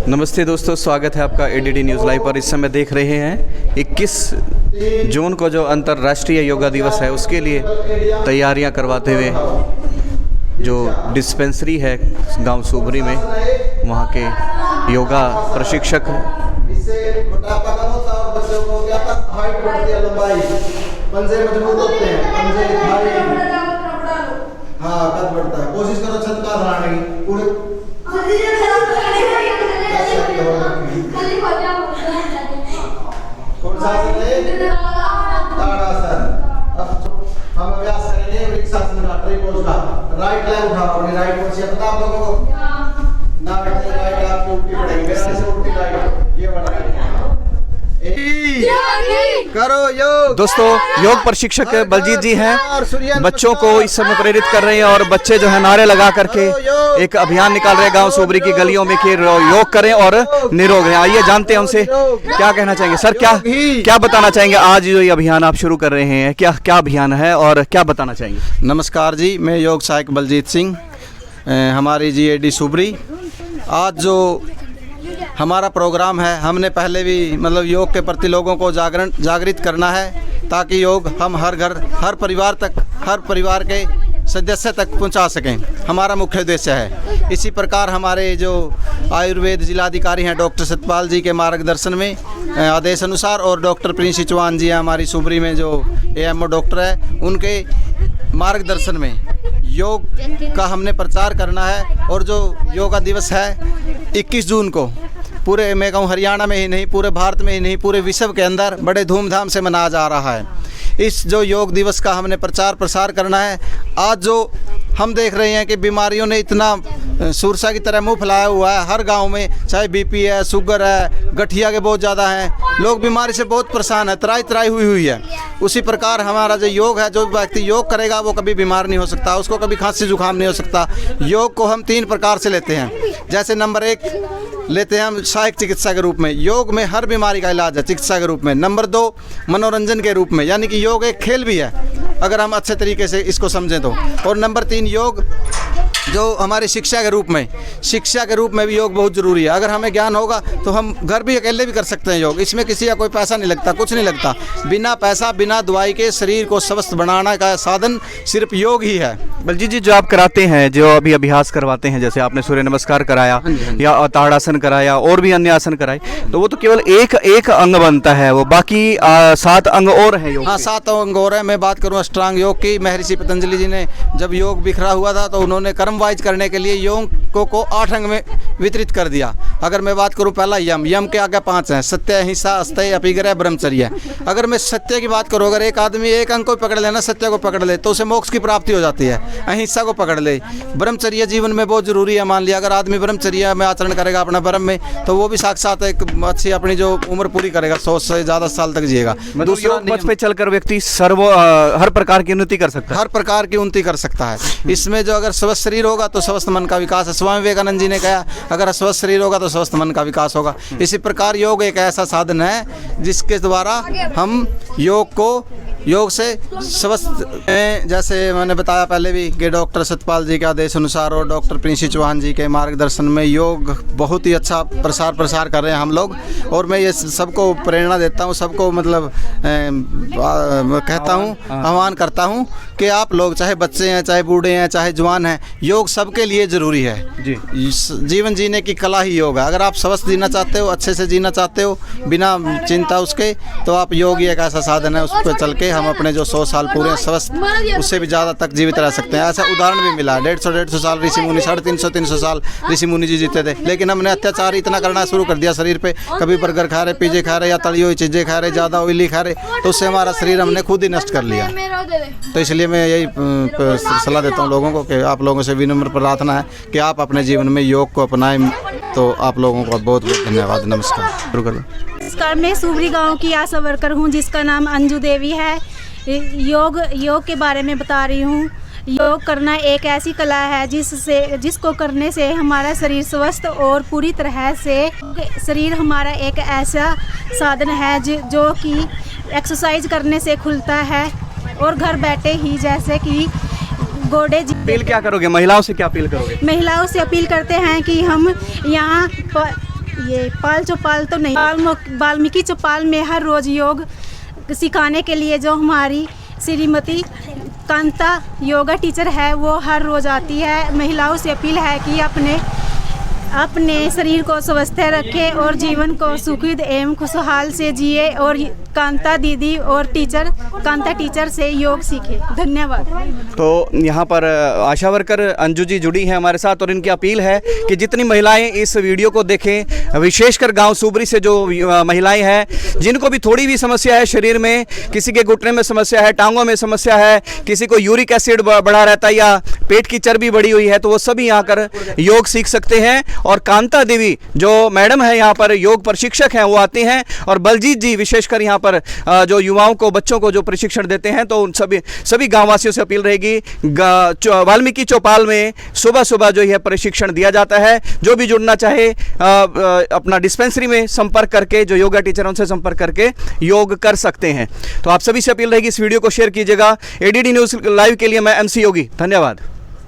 नमस्ते दोस्तों, स्वागत है आपका एडीडी न्यूज़ लाइव पर। इस समय देख रहे हैं 21 जून को जो अंतर्राष्ट्रीय योगा दिवस है उसके लिए तैयारियां करवाते हुए जो डिस्पेंसरी है गांव सुबरी में, वहां के योगा प्रशिक्षक कोशिश करो छत का बनाने की पूरे कौन सा आसन है? ताड़ासन। अब हम अभ्यास करेंगे वृक्षासन का, ट्राइपोज का। राइट लेग उठाओ, अपनी राइट पोजीशन पता आप लोगों को ना बैठे राइट आपकी उल्टी पड़ेगी, मेरा से उल्टी राइट ये वाला करो योग। दोस्तों, योग प्रशिक्षक बलजीत जी हैं, बच्चों को इस समय प्रेरित कर रहे हैं और बच्चे जो है नारे लगा करके एक अभियान निकाल रहे हैं गांव सुबरी की गलियों में कि योग करें और निरोग रहें। आइए जानते हैं उनसे क्या कहना चाहेंगे। सर, क्या बताना चाहेंगे? आज जो ये अभियान आप शुरू कर रहे हैं, क्या अभियान है और क्या बताना चाहेंगे? नमस्कार जी, मैं योग सहायक बलजीत सिंह, हमारी जीएडी सुबरी। आज जो हमारा प्रोग्राम है, हमने पहले भी मतलब योग के प्रति लोगों को जागृत करना है ताकि योग हम हर घर, हर परिवार के सदस्य तक पहुंचा सकें। हमारा मुख्य उद्देश्य है। इसी प्रकार हमारे जो आयुर्वेद जिलाधिकारी हैं डॉक्टर सतपाल जी के मार्गदर्शन में आदेश अनुसार, और डॉक्टर प्रिंस चौहान जी हैं हमारी सुबरी में जो एएमओ डॉक्टर है, उनके मार्गदर्शन में योग का हमने प्रचार करना है। और जो योगा दिवस है 21 जून को पूरे, मैं कहूँ हरियाणा में ही नहीं, पूरे भारत में ही नहीं, पूरे विश्व के अंदर बड़े धूमधाम से मनाया जा रहा है। इस जो योग दिवस का हमने प्रचार प्रसार करना है। आज जो हम देख रहे हैं कि बीमारियों ने इतना सुरसा की तरह मुंह फैलाया हुआ है हर गांव में, चाहे बीपी है, शुगर है, गठिया के बहुत ज़्यादा हैं, लोग बीमारी से बहुत परेशान है, त्राई हुई है। उसी प्रकार हमारा जो योग है, जो व्यक्ति योग करेगा वो कभी बीमार नहीं हो सकता, उसको कभी खांसी जुकाम नहीं हो सकता। योग को हम 3 प्रकार से लेते हैं। जैसे नंबर 1 लेते हैं हम सहायक चिकित्सा के रूप में, योग में हर बीमारी का इलाज है चिकित्सा के रूप में। नंबर 2 मनोरंजन के रूप में, यानी कि योग एक खेल भी है अगर हम अच्छे तरीके से इसको समझें तो। और नंबर 3 योग जो हमारी शिक्षा के रूप में भी योग बहुत ज़रूरी है। अगर हमें ज्ञान होगा तो हम घर भी अकेले भी कर सकते हैं योग। इसमें किसी का कोई पैसा नहीं लगता, कुछ नहीं लगता। बिना पैसा, बिना दवाई के शरीर को स्वस्थ बनाने का साधन सिर्फ योग ही है। बलजीत जी, जो आप कराते हैं, जो अभी अभ्यास करवाते हैं, जैसे आपने सूर्य नमस्कार कराया या ताड़ासन कराया और भी अन्य आसन कराए, तो वो तो केवल एक अंग बनता है, वो बाकी 7 अंग और हैं योग। हाँ, 7 अंग और हैं। मैं बात करूँ अष्टांग योग की, महर्षि पतंजलि जी ने जब योग बिखरा हुआ था तो उन्होंने कर्म वाइज करने के लिए योग को 8 अंग में वितरित कर दिया। अगर मैं बात करूं, पहला यम के आगे 5 हैं, सत्य, अहिंसा, अस्थेय, अपिग्रह, ब्रह्मचर्य। अगर मैं सत्य की बात करूं, अगर एक आदमी एक अंग को पकड़ लेना, सत्य को पकड़ ले, तो उसे मोक्ष की प्राप्ति हो जाती है। अहिंसा को पकड़ ले, ब्रह्मचर्य जीवन में बहुत जरूरी है। मान लिया अगर आदमी ब्रह्मचर्य में आचरण करेगा अपना ब्रह्म में, तो वो भी साक्षात एक अच्छी अपनी जो उम्र पूरी करेगा, 100 से ज़्यादा साल तक जिएगा। दूसरा पथ पे चलकर व्यक्ति हर प्रकार की उन्नति कर सकता है, हर प्रकार की उन्नति कर सकता है। इसमें जो अगर स्वस्थ शरीर होगा तो स्वस्थ मन का विकास है। स्वामी विवेकानंद जी ने कहा, अगर स्वस्थ शरीर होगा तो स्वस्थ मन का विकास होगा। इसी प्रकार योग एक ऐसा साधन है जिसके द्वारा हम योग से स्वस्थ, जैसे मैंने बताया पहले भी कि डॉक्टर सतपाल जी के आदेश अनुसार और डॉक्टर प्रिंस चौहान जी के मार्गदर्शन में योग बहुत ही अच्छा प्रसार कर रहे हैं हम लोग। और मैं ये सबको प्रेरणा देता हूँ, सबको मतलब कहता हूँ, आह्वान करता हूँ कि आप लोग, चाहे बच्चे हैं, चाहे बूढ़े हैं, चाहे जवान हैं, योग सबके लिए ज़रूरी है जी। जीवन जीने की कला ही योग है। अगर आप स्वस्थ जीना चाहते हो, अच्छे से जीना चाहते हो, बिना चिंता उसके, तो आप योग ही एक ऐसा साधन है, उस पर चल के हम अपने जो 100 साल पूरे स्वस्थ, उससे भी ज़्यादा तक जीवित रह सकते हैं। ऐसा उदाहरण भी मिला, 150 साल ऋषि मुनि, 350 साल ऋषि मुनि जी जीते थे। लेकिन हमने अत्याचार इतना करना शुरू कर दिया शरीर पे, कभी बर्गर खा रहे, पिज्जे खा रहे, या तली हुई चीज़ें खा रहे, ज़्यादा ऑयली खा रहे, तो उससे हमारा शरीर हमने खुद ही नष्ट कर लिया। तो इसलिए मैं यही सलाह देता हूँ लोगों को कि आप लोगों से विनम्र प्रार्थना है कि आप अपने जीवन में योग को अपनाएं। तो आप लोगों का बहुत बहुत धन्यवाद। नमस्कार, मैं सुबरी गांव की आशा वर्कर हूं जिसका नाम अंजू देवी है। योग के बारे में बता रही हूं। योग करना एक ऐसी कला है जिसको करने से हमारा शरीर स्वस्थ और पूरी तरह से, शरीर हमारा एक ऐसा साधन है जो कि एक्सरसाइज करने से खुलता है और घर बैठे ही, जैसे कि गोडे जी। अपील क्या करोगे, महिलाओं से क्या अपील करोगे? महिलाओं से अपील करते हैं कि हम यहाँ ये पाल चौपाल तो नहीं, वाल्मीकि चौपाल में हर रोज़ योग सिखाने के लिए जो हमारी श्रीमती कांता योगा टीचर है वो हर रोज़ आती है। महिलाओं से अपील है कि अपने शरीर को स्वस्थ रखें और जीवन को सुखद एवं खुशहाल से जिए और कांता दीदी और कांता टीचर से योग सीखे। धन्यवाद। तो यहाँ पर आशा वर्कर अंजू जी जुड़ी हैं हमारे साथ और इनकी अपील है कि जितनी महिलाएं इस वीडियो को देखें, विशेषकर गांव सूबरी से जो महिलाएं हैं जिनको भी थोड़ी भी समस्या है शरीर में, किसी के घुटने में समस्या है, टांगों में समस्या है, किसी को यूरिक एसिड बढ़ा रहता है या पेट की चर्बी बढ़ी हुई है, तो वो सभी यहाँ कर योग सीख सकते हैं। और कांता देवी जो मैडम है यहाँ पर योग प्रशिक्षक हैं वो आते हैं और बलजीत जी विशेषकर यहाँ पर जो युवाओं को, बच्चों को जो प्रशिक्षण देते हैं। तो उन सभी गांववासियों से अपील रहेगी, वाल्मीकि चौपाल में सुबह सुबह जो यह प्रशिक्षण दिया जाता है। जो भी जुड़ना चाहे अपना डिस्पेंसरी में संपर्क करके, जो योगा टीचर उनसे संपर्क करके योग कर सकते हैं। तो आप सभी से अपील रहेगी इस वीडियो को शेयर कीजिएगा। एडीडी न्यूज़ लाइव के लिए मैं MC योगी, धन्यवाद।